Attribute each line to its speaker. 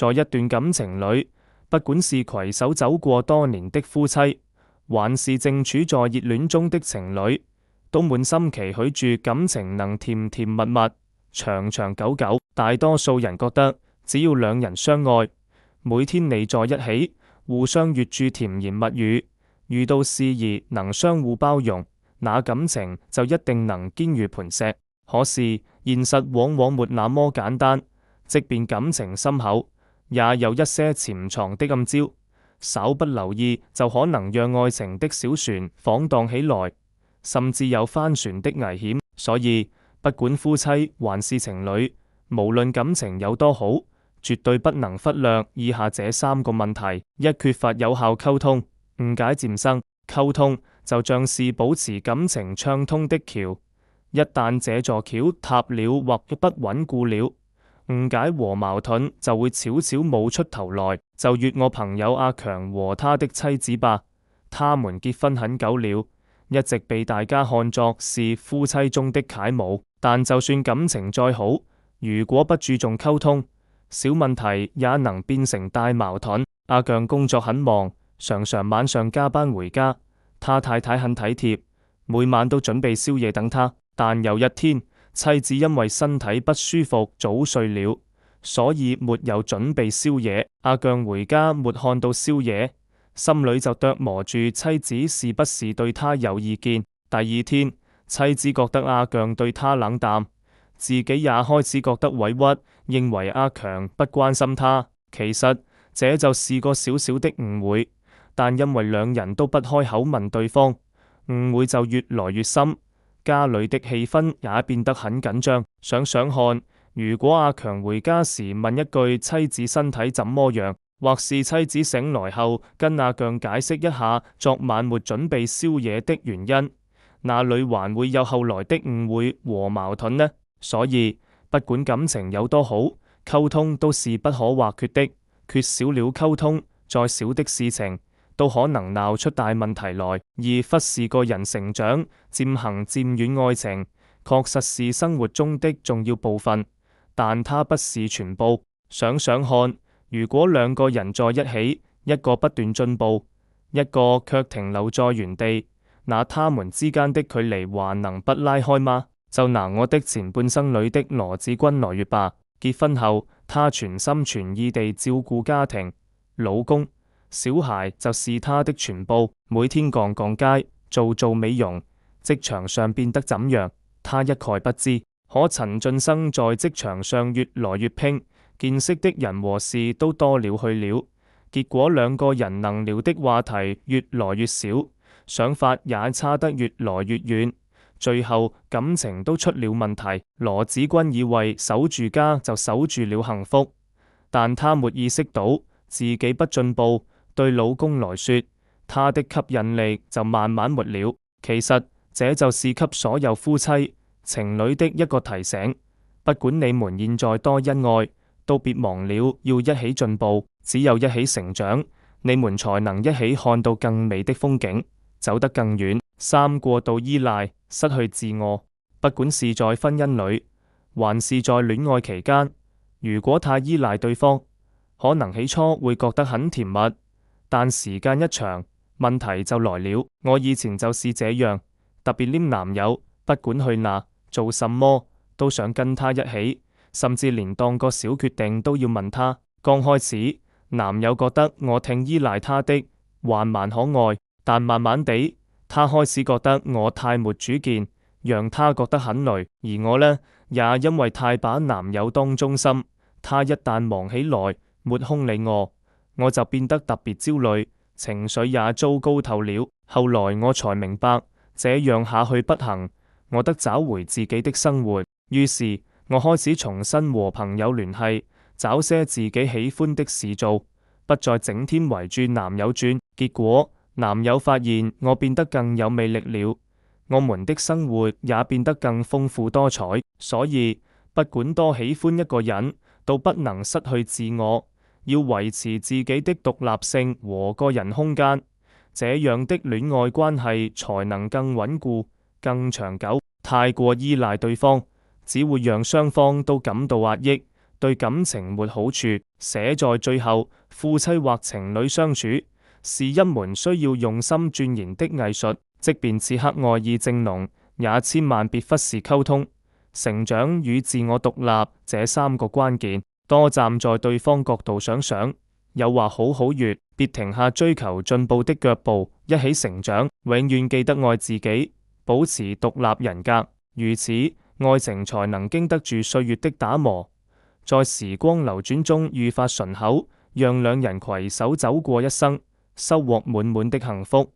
Speaker 1: 在一段感情裏，不管是攜手走過多年的夫妻，還是正處在熱戀中的情侶，都滿心期許住感情能甜甜蜜蜜、長長久久。大多數人覺得，只要兩人相愛，每天膩在一起，互相閱住甜言蜜語，遇到事宜能相互包容，那感情就一定能堅如磐石。可是現實往往沒那麼簡單，即便感情深厚，也有一些潛藏的暗礁，稍不留意就可能讓愛情的小船晃蕩起來，甚至有翻船的危險。所以不管夫妻還是情侶，無論感情有多好，絕對不能忽略以下這三個問題：一、缺乏有效溝通，誤解漸生。溝通就像是保持感情暢通的橋，一旦這座橋塌了或不穩固了，誤解和矛盾就會悄悄冒出頭來。就越我朋友阿強和他的妻子吧，他們結婚很久了，一直被大家看作是夫妻中的楷模。但就算感情再好，如果不注重溝通，小問題也能變成大矛盾。阿強工作很忙，常常晚上加班回家，他太太很體貼，每晚都準備宵夜等他。但有一天，妻子因為身體不舒服早睡了，所以沒有準備宵夜。阿強回家沒看到宵夜，心裏就琢磨住妻子是不是對他有意見。第二天，妻子覺得阿強對他冷淡，自己也開始覺得委屈，認為阿強不關心他。其實這就是個小小的誤會，但因為兩人都不開口問對方，誤會就越來越深，家裏的氣氛也變得很緊張。想想看，如果阿強回家時問一句妻子身體怎麼樣，或是妻子醒來後跟阿強解釋一下昨晚沒準備宵夜的原因，哪裏還會有後來的誤會和矛盾呢？所以不管感情有多好，溝通都是不可或缺的。缺少了溝通，再小的事情都可能鬧出大問題來。而忽視個人成長，漸行漸遠，愛情確實是生活中的重要部分，但它不是全部。想想看，如果兩個人在一起，一個不斷進步，一個卻停留在原地，那他們之間的距離還能不拉開嗎？就拿我的前半生裏的羅子君來說吧。結婚後，他全心全意地照顧家庭，老公、小孩就是他的全部。每天逛逛街，做美容，職場上變得怎樣，他一概不知。可陳俊生在職場上越來越拼，見識的人和事都多了去了，結果兩個人能聊的話題越來越少，想法也差得越來越遠，最後感情都出了問題。羅子君以為守住家就守住了幸福，但她沒意識到自己不進步，對老公來說，他的吸引力就慢慢沒了。其實這就是給所有夫妻情侶的一個提醒，不管你們現在多恩愛，都別忘了要一起進步。只有一起成長，你們才能一起看到更美的風景，走得更遠。三、過度依賴，失去自我。不管是在婚姻裏，還是在戀愛期間，如果太依賴對方，可能起初會覺得很甜蜜，但時間一長，問題就來了。我以前就是這樣，特別黏男友，不管去哪做什麼，都想跟他一起，甚至連當個小決定都要問他。剛開始，男友覺得我挺依賴他的，還蠻可愛，但慢慢地，他開始覺得我太沒主見，讓他覺得很累。而我呢，也因為太把男友當中心，他一旦忙起來，沒空理我就變得特別焦慮，情緒也糟糕透了。後來我才明白，這樣下去不行，我得找回自己的生活。於是我開始重新和朋友聯繫，找些自己喜歡的事做，不再整天圍住男友轉。結果男友發現我變得更有魅力了，我們的生活也變得更豐富多彩。所以不管多喜歡一個人，都不能失去自我，要維持自己的獨立性和個人空間，這樣的戀愛關係才能更穩固、更長久。太過依賴對方，只會讓雙方都感到壓抑，對感情沒好處。寫在最後，夫妻或情侶相處是一門需要用心鑽研的藝術，即便此刻愛意正濃，也千萬別忽視溝通、成長與自我獨立這三個關鍵。多站在對方角度想想，有話好好說，別停下追求進步的腳步，一起成長。永遠記得愛自己，保持獨立人格，如此愛情才能經得住歲月的打磨，在時光流轉中愈發醇厚，讓兩人攜手走過一生，收穫滿滿的幸福。